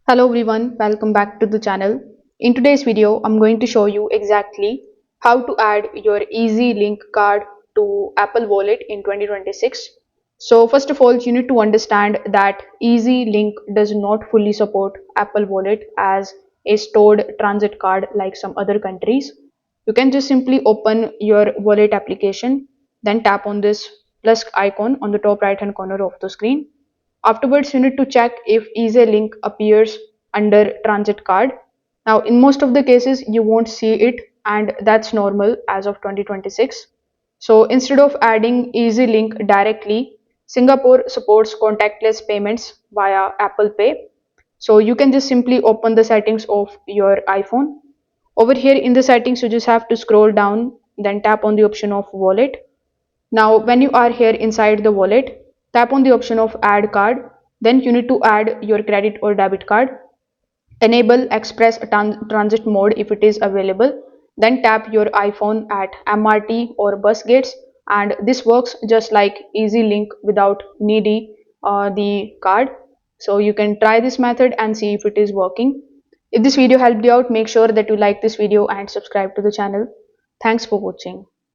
Hello everyone, welcome back to the channel. In today's video, I'm going to show you exactly how to add your Easy Link card to Apple Wallet in 2026. So first of all, you need to understand that Easy Link does not fully support Apple Wallet as a stored transit card like some other countries. You can just simply open your wallet application, then tap on this plus icon on the top right hand corner of the screen. Afterwards, you need to check if Easy Link appears under transit card. Now, in most of the cases, you won't see it, and that's normal as of 2026. So instead of adding Easy Link directly, Singapore supports contactless payments via Apple Pay. So you can just simply open the settings of your iPhone. Over here in the settings, you just have to scroll down, then tap on the option of wallet. Now, when you are here inside the wallet, tap on the option of add card. Then you need to add your credit or debit card. Enable express transit mode if it is available. Then tap your iPhone at MRT or bus gates. And this works just like Easy Link without needing the card. So you can try this method and see if it is working. If this video helped you out, make sure that you like this video and subscribe to the channel. Thanks for watching.